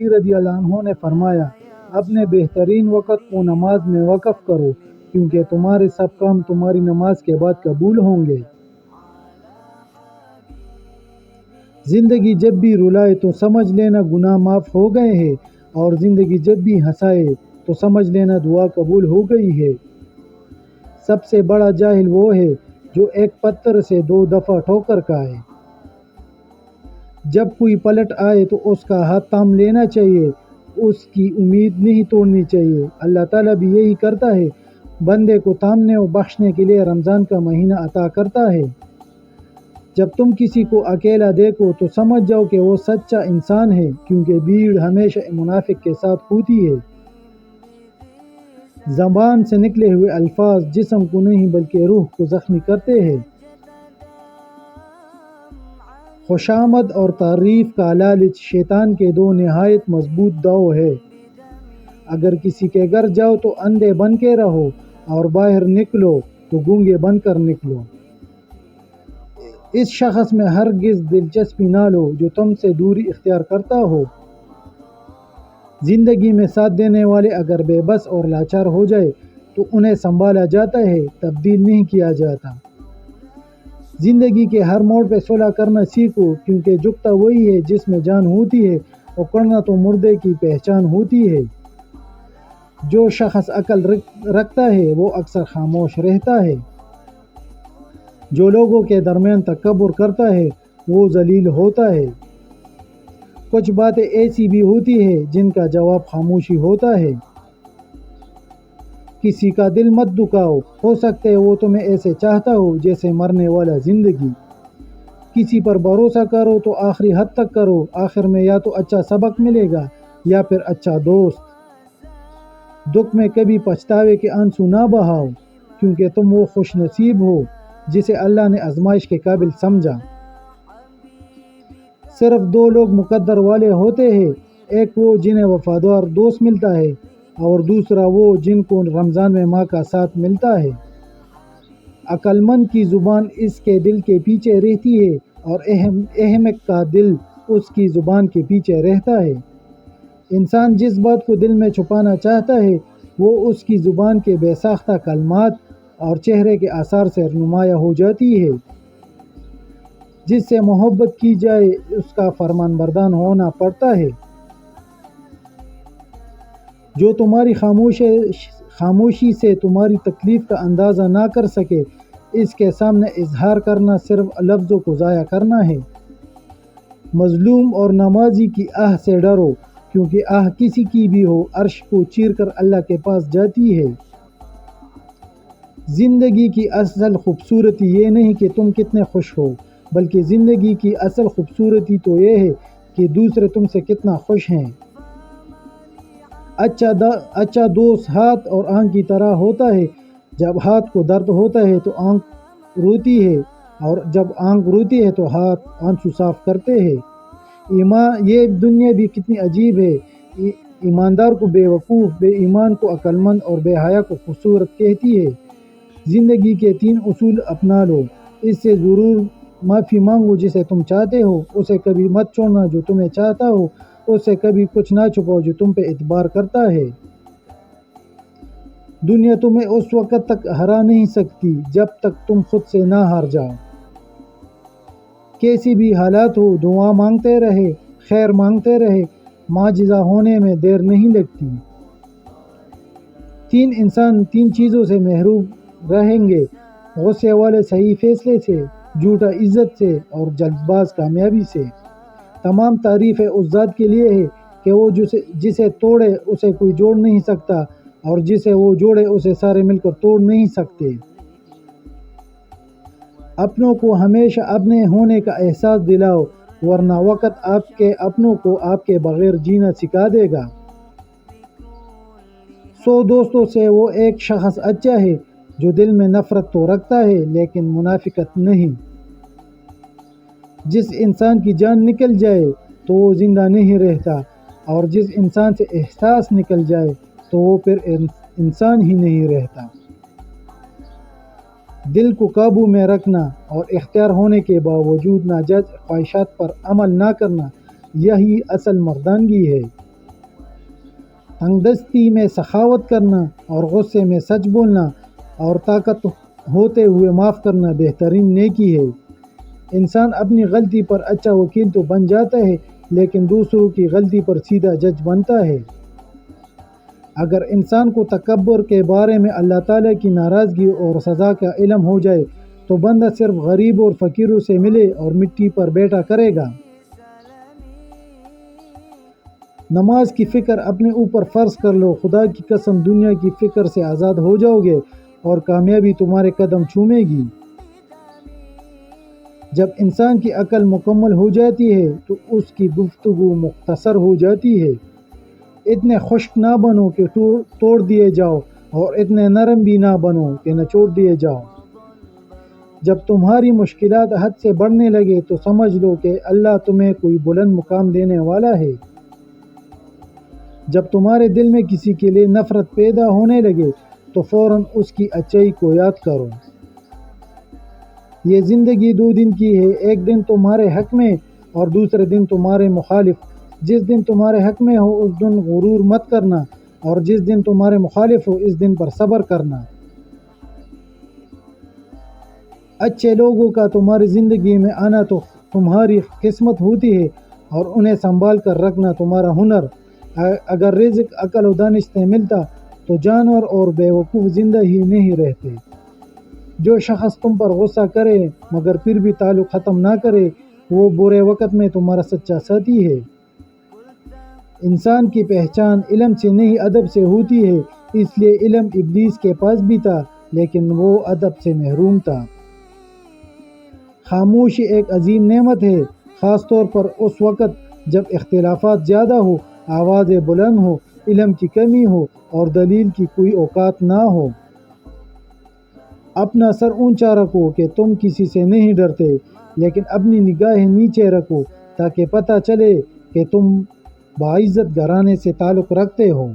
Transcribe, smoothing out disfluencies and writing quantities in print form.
رضی اللہ عنہ نے فرمایا، اپنے بہترین وقت کو نماز میں وقف کرو، کیونکہ تمہارے سب کام تمہاری نماز کے بعد قبول ہوں گے۔ زندگی جب بھی رلائے تو سمجھ لینا گناہ معاف ہو گئے ہیں، اور زندگی جب بھی ہنسائے تو سمجھ لینا دعا قبول ہو گئی ہے۔ سب سے بڑا جاہل وہ ہے جو ایک پتھر سے 2 دفعہ ٹھوکر کھائے۔ جب کوئی پلٹ آئے تو اس کا ہاتھ تھام لینا چاہیے، اس کی امید نہیں توڑنی چاہیے۔ اللہ تعالیٰ بھی یہی کرتا ہے، بندے کو تھامنے اور بخشنے کے لیے رمضان کا مہینہ عطا کرتا ہے۔ جب تم کسی کو اکیلا دیکھو تو سمجھ جاؤ کہ وہ سچا انسان ہے، کیونکہ بھیڑ ہمیشہ منافق کے ساتھ ہوتی ہے۔ زبان سے نکلے ہوئے الفاظ جسم کو نہیں بلکہ روح کو زخمی کرتے ہیں۔ خوشامد اور تعریف کا لالچ شیطان کے 2 نہایت مضبوط داؤ ہے۔ اگر کسی کے گھر جاؤ تو اندھے بن کے رہو، اور باہر نکلو تو گونگے بن کر نکلو۔ اس شخص میں ہرگز دلچسپی نہ لو جو تم سے دوری اختیار کرتا ہو۔ زندگی میں ساتھ دینے والے اگر بے بس اور لاچار ہو جائے تو انہیں سنبھالا جاتا ہے، تبدیل نہیں کیا جاتا۔ زندگی کے ہر موڑ پہ صلح کرنا سیکھو، کیونکہ جھکتا وہی ہے جس میں جان ہوتی ہے، اور کرنا تو مردے کی پہچان ہوتی ہے۔ جو شخص عقل رکھتا ہے وہ اکثر خاموش رہتا ہے۔ جو لوگوں کے درمیان تکبر کرتا ہے وہ ذلیل ہوتا ہے۔ کچھ باتیں ایسی بھی ہوتی ہیں جن کا جواب خاموشی ہوتا ہے۔ کسی کا دل مت دکھاؤ، ہو سکتا ہے وہ تمہیں ایسے چاہتا ہو جیسے مرنے والا زندگی۔ کسی پر بھروسہ کرو تو آخری حد تک کرو، آخر میں یا تو اچھا سبق ملے گا یا پھر اچھا دوست۔ دکھ میں کبھی پچھتاوے کے آنسو نہ بہاؤ، کیونکہ تم وہ خوش نصیب ہو جسے اللہ نے آزمائش کے قابل سمجھا۔ صرف 2 لوگ مقدر والے ہوتے ہیں، ایک وہ جنہیں وفادار دوست ملتا ہے، اور دوسرا وہ جن کو رمضان میں ماں کا ساتھ ملتا ہے۔ عقل مند کی زبان اس کے دل کے پیچھے رہتی ہے، اور احمق کا دل اس کی زبان کے پیچھے رہتا ہے۔ انسان جس بات کو دل میں چھپانا چاہتا ہے وہ اس کی زبان کے بے ساختہ کلمات اور چہرے کے آثار سے نمایاں ہو جاتی ہے۔ جس سے محبت کی جائے اس کا فرمان بردار ہونا پڑتا ہے۔ جو تمہاری خاموشی سے تمہاری تکلیف کا اندازہ نہ کر سکے، اس کے سامنے اظہار کرنا صرف لفظوں کو ضائع کرنا ہے۔ مظلوم اور نمازی کی آہ سے ڈرو، کیونکہ آہ کسی کی بھی ہو عرش کو چیر کر اللہ کے پاس جاتی ہے۔ زندگی کی اصل خوبصورتی یہ نہیں کہ تم کتنے خوش ہو، بلکہ زندگی کی اصل خوبصورتی تو یہ ہے کہ دوسرے تم سے کتنا خوش ہیں۔ اچھا دوست ہاتھ اور آنکھ کی طرح ہوتا ہے۔ جب ہاتھ کو درد ہوتا ہے تو آنکھ روتی ہے، اور جب آنکھ روتی ہے تو ہاتھ آنسو صاف کرتے ہیں۔ یہ دنیا بھی کتنی عجیب ہے، ایماندار کو بے وقوف، بے ایمان کو عقل مند، اور بے حیا کو خوبصورت کہتی ہے۔ زندگی کے 3 اصول اپنا لو، اس سے ضرور معافی مانگو جسے تم چاہتے ہو، اسے کبھی مت چھوڑنا جو تمہیں چاہتا ہو، اس سے کبھی کچھ نہ چھپاؤ جو تم پہ اعتبار کرتا ہے۔ دنیا تمہیں اس وقت تک ہرا نہیں سکتی جب تک تم خود سے نہ ہار جاؤ۔ کیسی بھی حالات ہو دعا مانگتے رہے، خیر مانگتے رہے، معجزہ ہونے میں دیر نہیں لگتی۔ 3 انسان 3 چیزوں سے محروم رہیں گے: غصے والے صحیح فیصلے سے، جھوٹا عزت سے، اور جلد باز کامیابی سے۔ تمام تعریفیں اس ذات کے لیے ہے کہ وہ جسے توڑے اسے کوئی جوڑ نہیں سکتا، اور جسے وہ جوڑے اسے سارے مل کر توڑ نہیں سکتے۔ اپنوں کو ہمیشہ اپنے ہونے کا احساس دلاؤ، ورنہ وقت آپ کے اپنوں کو آپ کے بغیر جینا سکھا دے گا۔ 100 دوستوں سے وہ ایک شخص اچھا ہے جو دل میں نفرت تو رکھتا ہے لیکن منافقت نہیں۔ جس انسان کی جان نکل جائے تو وہ زندہ نہیں رہتا، اور جس انسان سے احساس نکل جائے تو وہ پھر انسان ہی نہیں رہتا۔ دل کو قابو میں رکھنا اور اختیار ہونے کے باوجود ناجائز خواہشات پر عمل نہ کرنا، یہی اصل مردانگی ہے۔ تنگ دستی میں سخاوت کرنا اور غصے میں سچ بولنا اور طاقت ہوتے ہوئے معاف کرنا بہترین نیکی ہے۔ انسان اپنی غلطی پر اچھا وکیل تو بن جاتا ہے، لیکن دوسروں کی غلطی پر سیدھا جج بنتا ہے۔ اگر انسان کو تکبر کے بارے میں اللہ تعالیٰ کی ناراضگی اور سزا کا علم ہو جائے تو بندہ صرف غریب اور فقیروں سے ملے اور مٹی پر بیٹھا کرے گا۔ نماز کی فکر اپنے اوپر فرض کر لو، خدا کی قسم دنیا کی فکر سے آزاد ہو جاؤ گے اور کامیابی تمہارے قدم چومے گی۔ جب انسان کی عقل مکمل ہو جاتی ہے تو اس کی گفتگو مختصر ہو جاتی ہے۔ اتنے خشک نہ بنو کہ توڑ دیے جاؤ اور اتنے نرم بھی نہ بنو کہ نچوڑ دیے جاؤ۔ جب تمہاری مشکلات حد سے بڑھنے لگے تو سمجھ لو کہ اللہ تمہیں کوئی بلند مقام دینے والا ہے۔ جب تمہارے دل میں کسی کے لیے نفرت پیدا ہونے لگے تو فوراً اس کی اچائی کو یاد کرو۔ یہ زندگی 2 دن کی ہے، ایک دن تمہارے حق میں اور دوسرے دن تمہارے مخالف۔ جس دن تمہارے حق میں ہو اس دن غرور مت کرنا اور جس دن تمہارے مخالف ہو اس دن پر صبر کرنا۔ اچھے لوگوں کا تمہاری زندگی میں آنا تو تمہاری قسمت ہوتی ہے اور انہیں سنبھال کر رکھنا تمہارا ہنر۔ اگر رزق عقل و دانش سے ملتا تو جانور اور بیوقوف زندہ ہی نہیں رہتے۔ جو شخص تم پر غصہ کرے مگر پھر بھی تعلق ختم نہ کرے وہ برے وقت میں تمہارا سچا ساتھی ہے۔ انسان کی پہچان علم سے نہیں ادب سے ہوتی ہے، اس لیے علم ابلیس کے پاس بھی تھا لیکن وہ ادب سے محروم تھا۔ خاموشی ایک عظیم نعمت ہے، خاص طور پر اس وقت جب اختلافات زیادہ ہو، آوازیں بلند ہو، علم کی کمی ہو اور دلیل کی کوئی اوقات نہ ہو۔ اپنا سر اونچا رکھو کہ تم کسی سے نہیں ڈرتے، لیکن اپنی نگاہیں نیچے رکھو تاکہ پتہ چلے کہ تم باعزت گھرانے سے تعلق رکھتے ہو۔